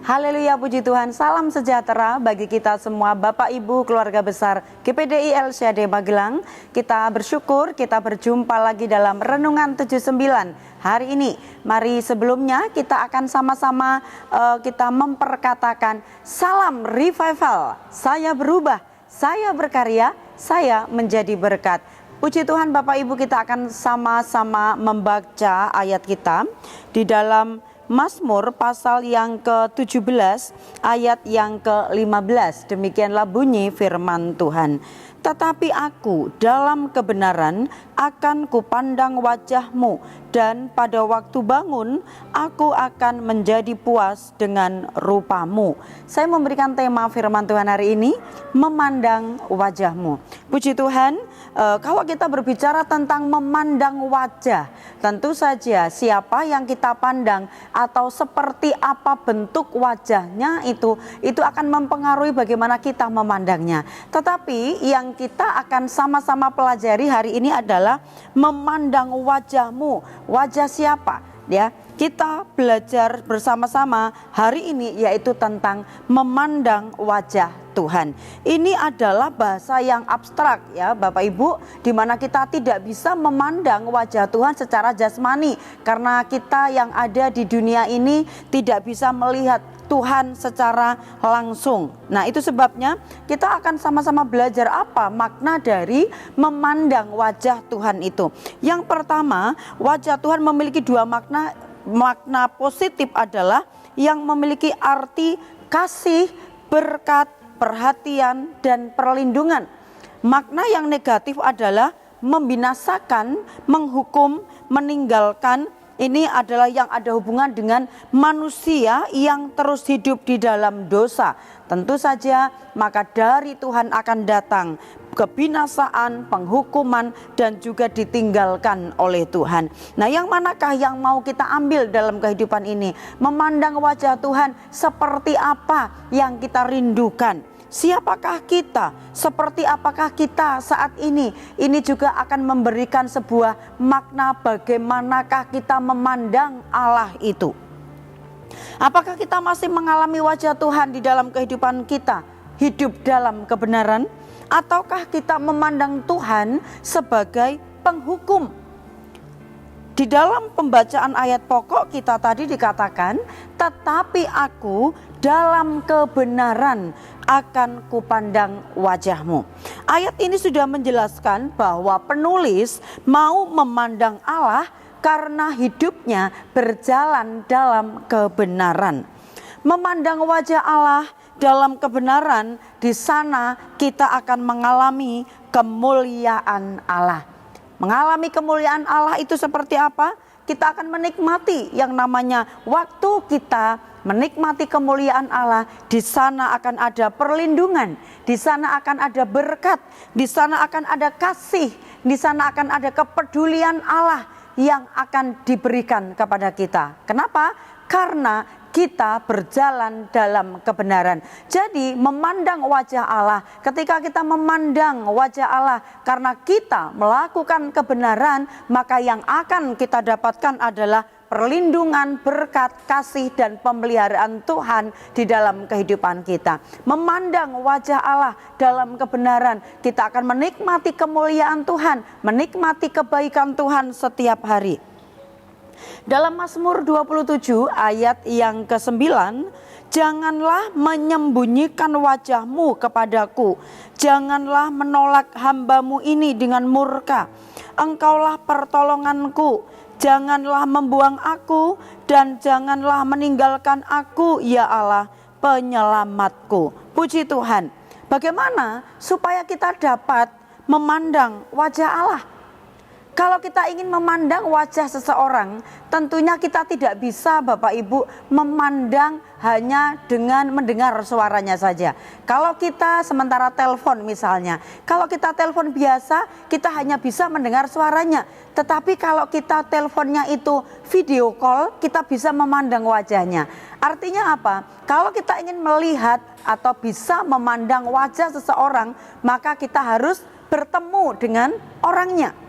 Haleluya, puji Tuhan. Salam sejahtera bagi kita semua, Bapak Ibu keluarga besar GPDI LCD Magelang. Kita bersyukur kita berjumpa lagi dalam Renungan 79 hari ini. Mari sebelumnya kita akan sama-sama kita memperkatakan salam revival. Saya berubah, saya berkarya, saya menjadi berkat. Puji Tuhan, Bapak Ibu, kita akan sama-sama membaca ayat kita di dalam Mazmur pasal yang ke-17 ayat yang ke-15. Demikianlah bunyi firman Tuhan. Tetapi aku dalam kebenaran akan kupandang wajah-Mu, dan pada waktu bangun aku akan menjadi puas dengan rupa-Mu. Saya memberikan tema firman Tuhan hari ini, memandang wajah-Mu. Puji Tuhan, kalau kita berbicara tentang memandang wajah, tentu saja siapa yang kita pandang atau seperti apa bentuk wajahnya itu akan mempengaruhi bagaimana kita memandangnya. Tetapi yang kita akan sama-sama pelajari hari ini adalah memandang wajah-Mu. Wajah siapa? Ya, kita belajar bersama-sama hari ini yaitu tentang memandang wajah Tuhan. Ini adalah bahasa yang abstrak ya Bapak Ibu, di mana kita tidak bisa memandang wajah Tuhan secara jasmani karena kita yang ada di dunia ini tidak bisa melihat Tuhan secara langsung. Nah, itu sebabnya kita akan sama-sama belajar apa makna dari memandang wajah Tuhan itu. Yang pertama, wajah Tuhan memiliki dua makna. Makna positif adalah yang memiliki arti kasih, berkat, perhatian, dan perlindungan. Makna yang negatif adalah membinasakan, menghukum, meninggalkan. Ini adalah yang ada hubungan dengan manusia yang terus hidup di dalam dosa. Tentu saja maka dari Tuhan akan datang kebinasaan, penghukuman, dan juga ditinggalkan oleh Tuhan. Nah, yang manakah yang mau kita ambil dalam kehidupan ini? Memandang wajah Tuhan seperti apa yang kita rindukan? Siapakah kita? Seperti apakah kita saat ini? Ini juga akan memberikan sebuah makna bagaimanakah kita memandang Allah itu. Apakah kita masih mengalami wajah Tuhan di dalam kehidupan kita? Hidup dalam kebenaran? Ataukah kita memandang Tuhan sebagai penghukum? Di dalam pembacaan ayat pokok kita tadi dikatakan, tetapi aku dalam kebenaran akan kupandang wajah-Mu. Ayat ini sudah menjelaskan bahwa penulis mau memandang Allah karena hidupnya berjalan dalam kebenaran. Memandang wajah Allah dalam kebenaran, di sana kita akan mengalami kemuliaan Allah. Mengalami kemuliaan Allah itu seperti apa? Kita akan menikmati yang namanya waktu kita menikmati kemuliaan Allah. Di sana akan ada perlindungan, di sana akan ada berkat, di sana akan ada kasih, di sana akan ada kepedulian Allah yang akan diberikan kepada kita. Kenapa? Karena kita berjalan dalam kebenaran. Jadi memandang wajah Allah, ketika kita memandang wajah Allah karena kita melakukan kebenaran, maka yang akan kita dapatkan adalah perlindungan, berkat, kasih, dan pemeliharaan Tuhan di dalam kehidupan kita. Memandang wajah Allah dalam kebenaran, kita akan menikmati kemuliaan Tuhan, menikmati kebaikan Tuhan setiap hari. Dalam Mazmur 27 ayat yang ke-9, janganlah menyembunyikan wajah-Mu kepadaku, janganlah menolak hamba-Mu ini dengan murka. Engkaulah pertolonganku, janganlah membuang aku, dan janganlah meninggalkan aku, ya Allah, penyelamatku. Puji Tuhan. Bagaimana supaya kita dapat memandang wajah Allah? Kalau kita ingin memandang wajah seseorang, tentunya kita tidak bisa Bapak Ibu memandang hanya dengan mendengar suaranya saja. Kalau kita sementara telepon misalnya, kalau kita telepon biasa, kita hanya bisa mendengar suaranya. Tetapi kalau kita teleponnya itu video call, kita bisa memandang wajahnya. Artinya apa? Kalau kita ingin melihat atau bisa memandang wajah seseorang, maka kita harus bertemu dengan orangnya.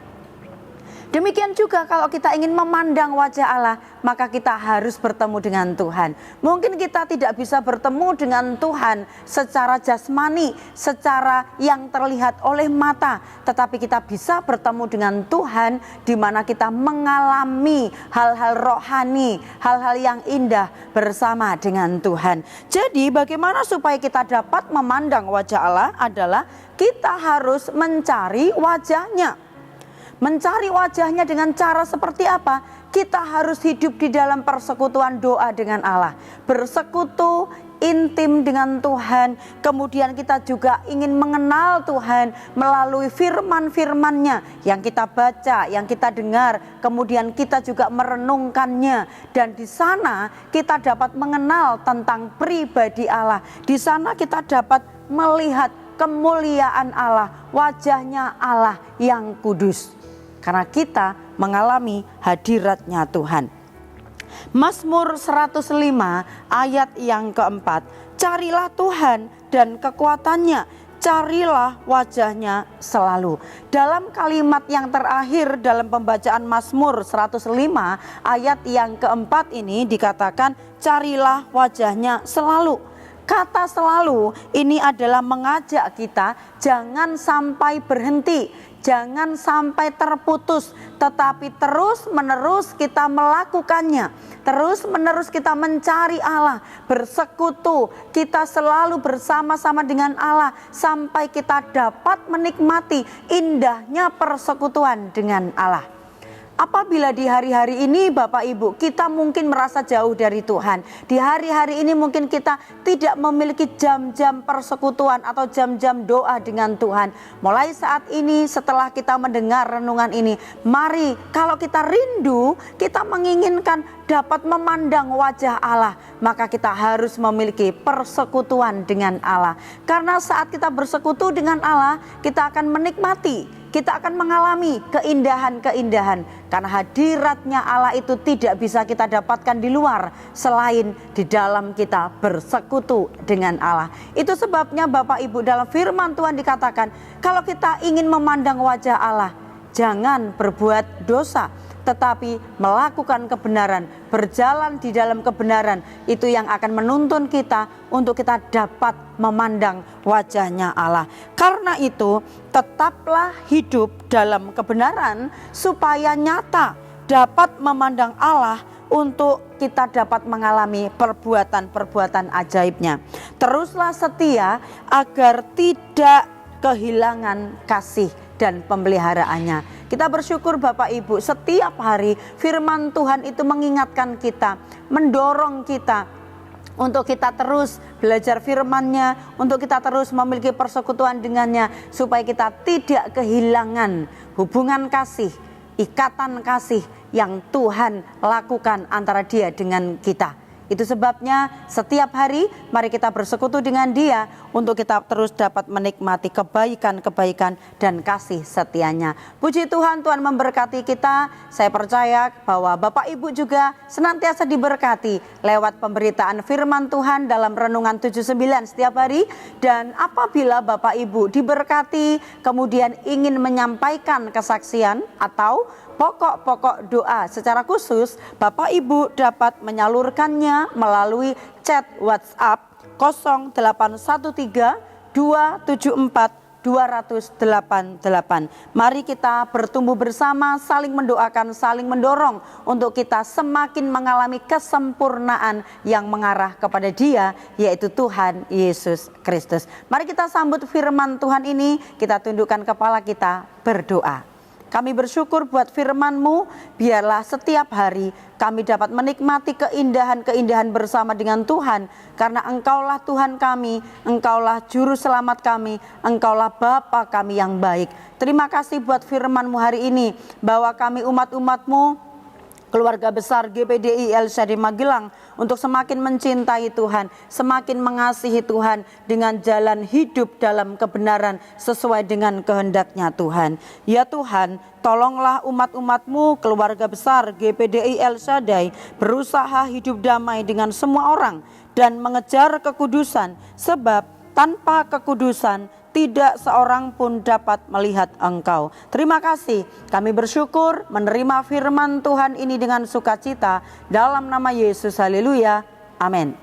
Demikian juga kalau kita ingin memandang wajah Allah, maka kita harus bertemu dengan Tuhan. Mungkin kita tidak bisa bertemu dengan Tuhan secara jasmani, secara yang terlihat oleh mata, tetapi kita bisa bertemu dengan Tuhan di mana kita mengalami hal-hal rohani, hal-hal yang indah bersama dengan Tuhan. Jadi bagaimana supaya kita dapat memandang wajah Allah adalah kita harus mencari wajahnya. Mencari wajahnya dengan cara seperti apa? Kita harus hidup di dalam persekutuan doa dengan Allah. Bersekutu intim dengan Tuhan. Kemudian kita juga ingin mengenal Tuhan melalui firman-firman-Nya yang kita baca, yang kita dengar. Kemudian kita juga merenungkannya. Dan di sana kita dapat mengenal tentang pribadi Allah. Di sana kita dapat melihat kemuliaan Allah, wajahnya Allah yang kudus. Karena kita mengalami hadiratnya Tuhan. Mazmur 105 ayat yang keempat. Carilah Tuhan dan kekuatannya, carilah wajahnya selalu. Dalam kalimat yang terakhir dalam pembacaan Mazmur 105 ayat yang keempat ini dikatakan carilah wajahnya selalu. Kata selalu ini adalah mengajak kita jangan sampai berhenti, jangan sampai terputus, tetapi terus menerus kita melakukannya. Terus menerus kita mencari Allah, bersekutu, kita selalu bersama-sama dengan Allah sampai kita dapat menikmati indahnya persekutuan dengan Allah. Apabila di hari-hari ini Bapak Ibu kita mungkin merasa jauh dari Tuhan, di hari-hari ini mungkin kita tidak memiliki jam-jam persekutuan atau jam-jam doa dengan Tuhan. Mulai saat ini setelah kita mendengar renungan ini, mari kalau kita rindu, kita menginginkan dapat memandang wajah Allah, maka kita harus memiliki persekutuan dengan Allah. Karena saat kita bersekutu dengan Allah, kita akan menikmati, kita akan mengalami keindahan-keindahan. Karena hadiratnya Allah itu tidak bisa kita dapatkan di luar selain di dalam kita bersekutu dengan Allah. Itu sebabnya Bapak Ibu dalam firman Tuhan dikatakan, kalau kita ingin memandang wajah Allah, jangan berbuat dosa, tetapi melakukan kebenaran, berjalan di dalam kebenaran. Itu yang akan menuntun kita untuk kita dapat memandang wajahnya Allah. Karena itu tetaplah hidup dalam kebenaran supaya nyata dapat memandang Allah, untuk kita dapat mengalami perbuatan-perbuatan ajaibnya. Teruslah setia agar tidak kehilangan kasih dan pemeliharaannya. Kita bersyukur Bapak Ibu, setiap hari firman Tuhan itu mengingatkan kita, mendorong kita untuk kita terus belajar firman-Nya, untuk kita terus memiliki persekutuan dengannya, supaya kita tidak kehilangan hubungan kasih, ikatan kasih yang Tuhan lakukan antara Dia dengan kita. Itu sebabnya setiap hari mari kita bersekutu dengan Dia untuk kita terus dapat menikmati kebaikan-kebaikan dan kasih setianya. Puji Tuhan, Tuhan memberkati kita. Saya percaya bahwa Bapak Ibu juga senantiasa diberkati lewat pemberitaan firman Tuhan dalam Renungan 79 setiap hari. Dan apabila Bapak Ibu diberkati kemudian ingin menyampaikan kesaksian atau pokok-pokok doa secara khusus, Bapak Ibu dapat menyalurkannya melalui chat WhatsApp 0813 274 288. Mari kita bertumbuh bersama, saling mendoakan, saling mendorong untuk kita semakin mengalami kesempurnaan yang mengarah kepada Dia, yaitu Tuhan Yesus Kristus. Mari kita sambut firman Tuhan ini, kita tundukkan kepala kita berdoa. Kami bersyukur buat firman-Mu, biarlah setiap hari kami dapat menikmati keindahan-keindahan bersama dengan Tuhan. Karena Engkaulah Tuhan kami, Engkaulah Juru Selamat kami, Engkaulah Bapa kami yang baik. Terima kasih buat firman-Mu hari ini, bahwa kami umat-umat-Mu, keluarga besar GPDI LCD Magelang, untuk semakin mencintai Tuhan, semakin mengasihi Tuhan dengan jalan hidup dalam kebenaran sesuai dengan kehendak-Nya Tuhan. Ya Tuhan, tolonglah umat-umat-Mu, keluarga besar GPDI El Shaddai, berusaha hidup damai dengan semua orang dan mengejar kekudusan, sebab tanpa kekudusan tidak seorang pun dapat melihat Engkau. Terima kasih, kami bersyukur menerima firman Tuhan ini dengan sukacita dalam nama Yesus. Haleluya, amin.